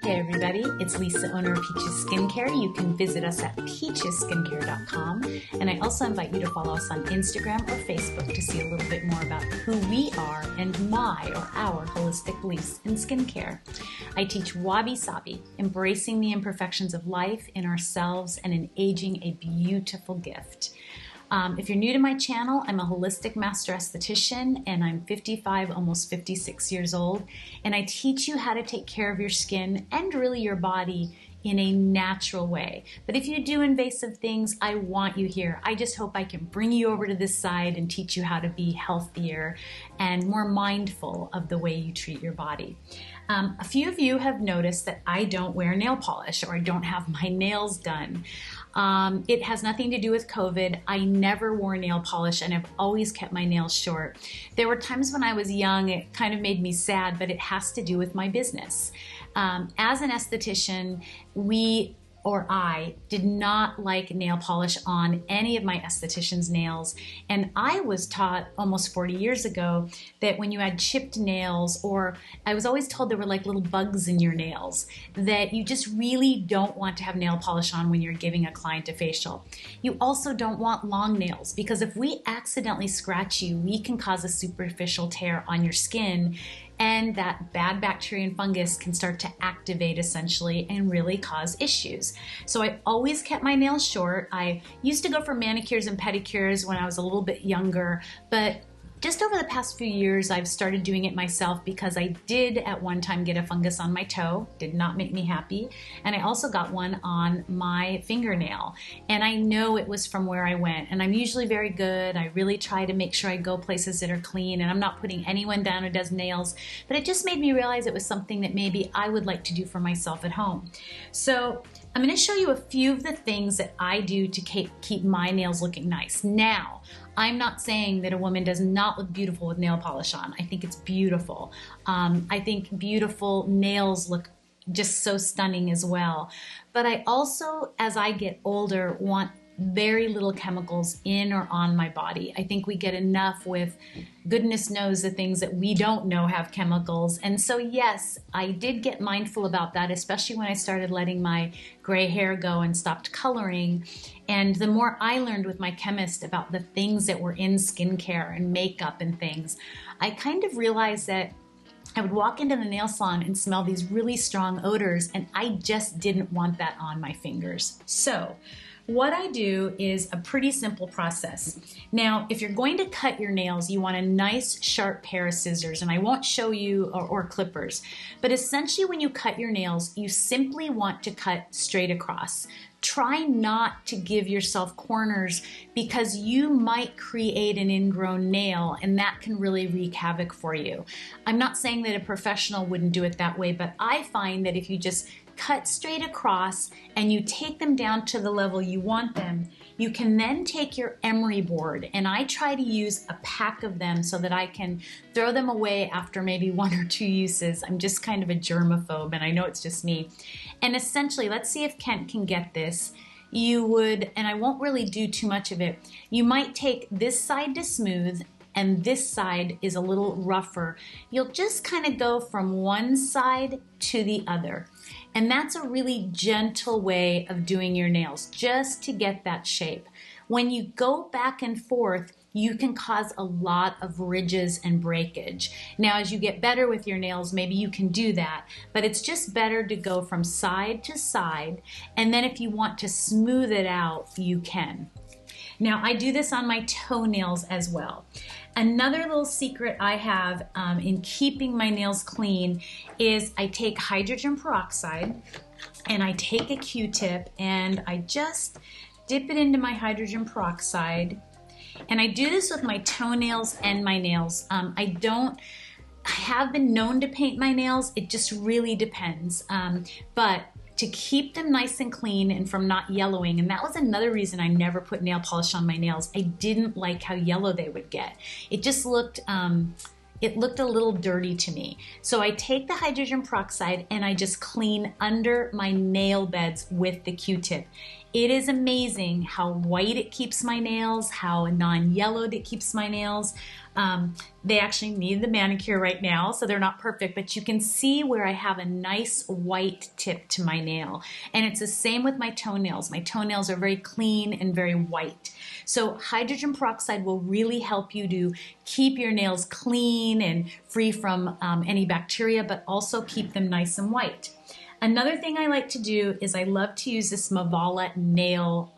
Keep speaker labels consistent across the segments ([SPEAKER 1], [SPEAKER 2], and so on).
[SPEAKER 1] Hey everybody, it's Lisa, owner of Peaches Skincare. You can visit us at peachesskincare.com, and I also invite you to follow us on Instagram or Facebook to see a little bit more about who we are and our holistic beliefs in skincare. I teach wabi-sabi, embracing the imperfections of life in ourselves and in aging a beautiful gift. If you're new to my channel, I'm a holistic master esthetician and I'm 55, almost 56 years old. And I teach you how to take care of your skin and really your body in a natural way. But if you do invasive things, I want you here. I just hope I can bring you over to this side and teach you how to be healthier and more mindful of the way you treat your body. A few of you have noticed that I don't wear nail polish or I don't have my nails done. It has nothing to do with COVID. I never wore nail polish and I've always kept my nails short. There were times when I was young, it kind of made me sad, but it has to do with my business. As an esthetician, I did not like nail polish on any of my esthetician's nails. And I was taught almost 40 years ago that when you had chipped nails, or I was always told there were like little bugs in your nails, that you just really don't want to have nail polish on when you're giving a client a facial. You also don't want long nails, because if we accidentally scratch you, we can cause a superficial tear on your skin, and that bad bacteria and fungus can start to activate essentially and really cause issues. So I always kept my nails short. I used to go for manicures and pedicures when I was a little bit younger, but just over the past few years, I've started doing it myself because I did at one time get a fungus on my toe, did not make me happy. And I also got one on my fingernail. And I know it was from where I went. And I'm usually very good. I really try to make sure I go places that are clean, and I'm not putting anyone down who does nails. But it just made me realize it was something that maybe I would like to do for myself at home. So I'm going to show you a few of the things that I do to keep my nails looking nice. Now, I'm not saying that a woman does not look beautiful with nail polish on. I think it's beautiful. I think beautiful nails look just so stunning as well. But I also, as I get older, want very little chemicals in or on my body. I think we get enough with goodness knows the things that we don't know have chemicals. And so yes, I did get mindful about that, especially when I started letting my gray hair go and stopped coloring. And the more I learned with my chemist about the things that were in skincare and makeup and things, I kind of realized that I would walk into the nail salon and smell these really strong odors, and I just didn't want that on my fingers. So what I do is a pretty simple process. Now, if you're going to cut your nails, you want a nice sharp pair of scissors, and I won't show you, or clippers, but essentially when you cut your nails, you simply want to cut straight across. Try not to give yourself corners, because you might create an ingrown nail and that can really wreak havoc for you. I'm not saying that a professional wouldn't do it that way, but I find that if you just cut straight across and you take them down to the level you want them, you can then take your emery board, and I try to use a pack of them so that I can throw them away after maybe 1 or 2 uses. I'm just kind of a germaphobe, and I know it's just me. And essentially, let's see if Kent can get this. You would, and I won't really do too much of it, you might take this side to smooth and this side is a little rougher. You'll just kind of go from one side to the other. And that's a really gentle way of doing your nails, just to get that shape. When you go back and forth, you can cause a lot of ridges and breakage. Now, as you get better with your nails, maybe you can do that, but it's just better to go from side to side. And then if you want to smooth it out, you can. Now, I do this on my toenails as well. Another little secret I have in keeping my nails clean is I take hydrogen peroxide and I take a Q-tip and I just dip it into my hydrogen peroxide. And I do this with my toenails and my nails. I have been known to paint my nails. It just really depends. But to keep them nice and clean and from not yellowing, and that was another reason I never put nail polish on my nails. I didn't like how yellow they would get. It just looked, it looked a little dirty to me. So I take the hydrogen peroxide and I just clean under my nail beds with the Q-tip. It is amazing how white it keeps my nails, how non-yellowed it keeps my nails. They actually need the manicure right now, so they're not perfect, but you can see where I have a nice white tip to my nail. And it's the same with my toenails. My toenails are very clean and very white. So hydrogen peroxide will really help you to keep your nails clean and free from any bacteria, but also keep them nice and white. Another thing I like to do is I love to use this Mavala nail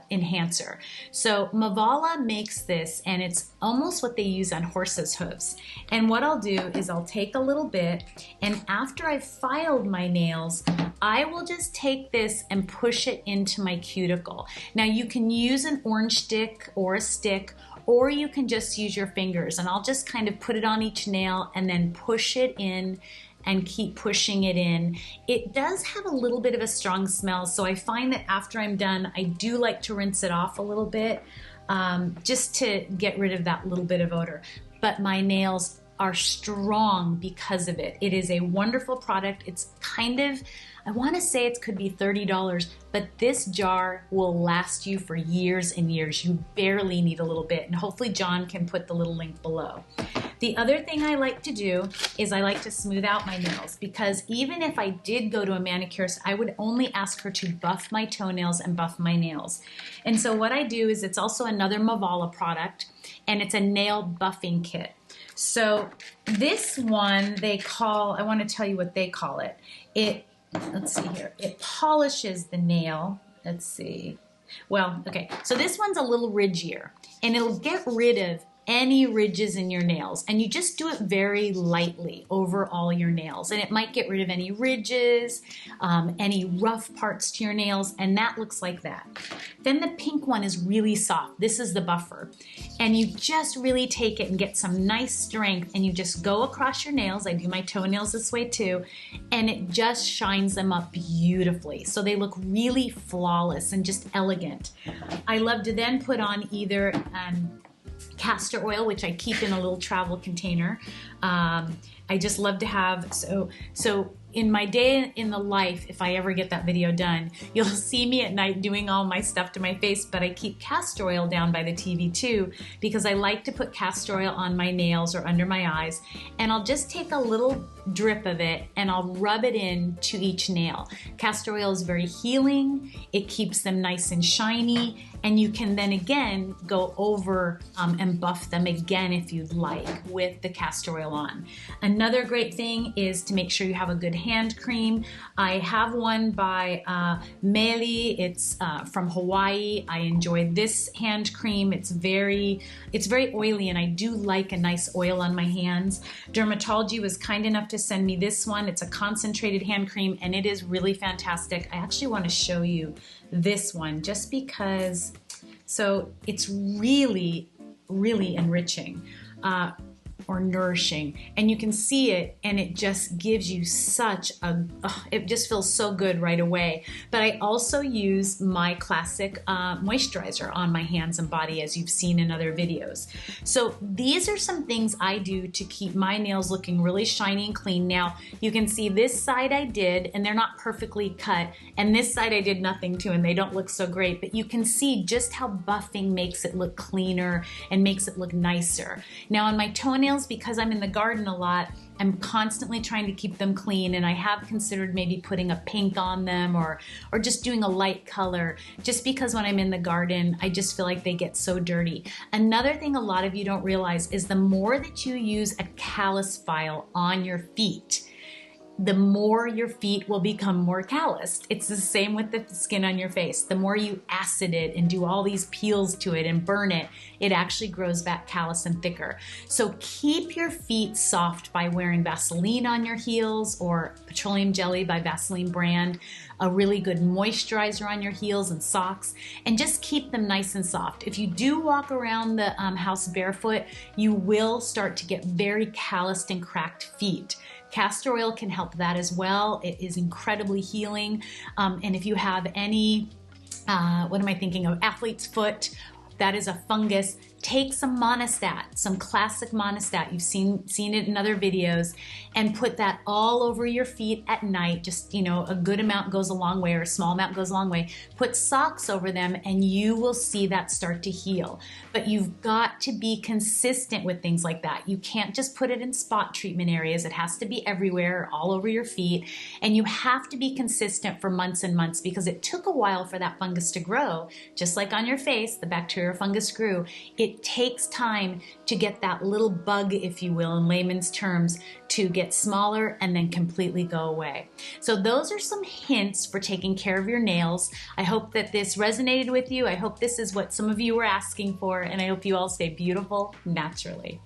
[SPEAKER 1] enhancer. So Mavala makes this, and it's almost what they use on horses' hooves. And what I'll do is I'll take a little bit, and after I've filed my nails, I will just take this and push it into my cuticle. Now you can use an orange stick or a stick, or you can just use your fingers, and I'll just kind of put it on each nail and then push it in and keep pushing it in. It does have a little bit of a strong smell, so I find that after I'm done, I do like to rinse it off a little bit, just to get rid of that little bit of odor. But my nails are strong because of it. It is a wonderful product. It's kind of, I want to say it could be $30, but this jar will last you for years and years. You barely need a little bit, and hopefully John can put the little link below. The other thing I like to do is I like to smooth out my nails, because even if I did go to a manicurist, I would only ask her to buff my toenails and buff my nails. And so what I do is, it's also another Mavala product, and it's a nail buffing kit. So this one they call, I want to tell you what they call it. Let's see here, it polishes the nail. Let's see. Well, okay, so this one's a little ridgier, and it'll get rid of any ridges in your nails, and you just do it very lightly over all your nails, and it might get rid of any ridges, any rough parts to your nails, and that looks like that. Then the pink one is really soft. This is the buffer, and you just really take it and get some nice strength, and you just go across your nails. I do my toenails this way too, and it just shines them up beautifully, so they look really flawless and just elegant. I love to then put on either castor oil, which I keep in a little travel container. I just love to have, so in my day in the life, if I ever get that video done, you'll see me at night doing all my stuff to my face, but I keep castor oil down by the TV too, because I like to put castor oil on my nails or under my eyes, and I'll just take a little drip of it and I'll rub it in to each nail. Castor oil is very healing. It keeps them nice and shiny, and you can then again go over and buff them again if you'd like with the castor oil on. Another great thing is to make sure you have a good hand cream. I have one by Meli. It's from Hawaii. I enjoy this hand cream. It's very oily, and I do like a nice oil on my hands. Dermatology was kind enough to send me this one. It's a concentrated hand cream, and it is really fantastic. I actually want to show you this one just because, so it's really, really enriching. Or nourishing, and you can see it, and it just gives you such a, it just feels so good right away. But I also use my classic moisturizer on my hands and body, as you've seen in other videos. So these are some things I do to keep my nails looking really shiny and clean. Now you can see this side I did, and they're not perfectly cut, and this side I did nothing to, and they don't look so great, but you can see just how buffing makes it look cleaner and makes it look nicer. Now on my toenails, because I'm in the garden a lot, I'm constantly trying to keep them clean, and I have considered maybe putting a pink on them or just doing a light color, just because when I'm in the garden, I just feel like they get so dirty. Another thing a lot of you don't realize is the more that you use a callus file on your feet, the more your feet will become more calloused. It's the same with the skin on your face. The more you acid it and do all these peels to it and burn it, it actually grows back callous and thicker. So keep your feet soft by wearing Vaseline on your heels, or petroleum jelly by Vaseline brand, a really good moisturizer on your heels and socks, and just keep them nice and soft. If you do walk around the house barefoot, you will start to get very calloused and cracked feet. Castor oil can help that as well. It is incredibly healing. And if you have any, what am I thinking of, athlete's foot, that is a fungus, take some monostat, some classic monostat, you've seen it in other videos, and put that all over your feet at night. Just, you know, a good amount goes a long way, or a small amount goes a long way. Put socks over them and you will see that start to heal. But you've got to be consistent with things like that. You can't just put it in spot treatment areas. It has to be everywhere, all over your feet. And you have to be consistent for months and months, because it took a while for that fungus to grow. Just like on your face, the bacterial fungus grew. It takes time to get that little bug, if you will, in layman's terms, to get smaller and then completely go away. So those are some hints for taking care of your nails. I hope that this resonated with you. I hope this is what some of you were asking for, and I hope you all stay beautiful naturally.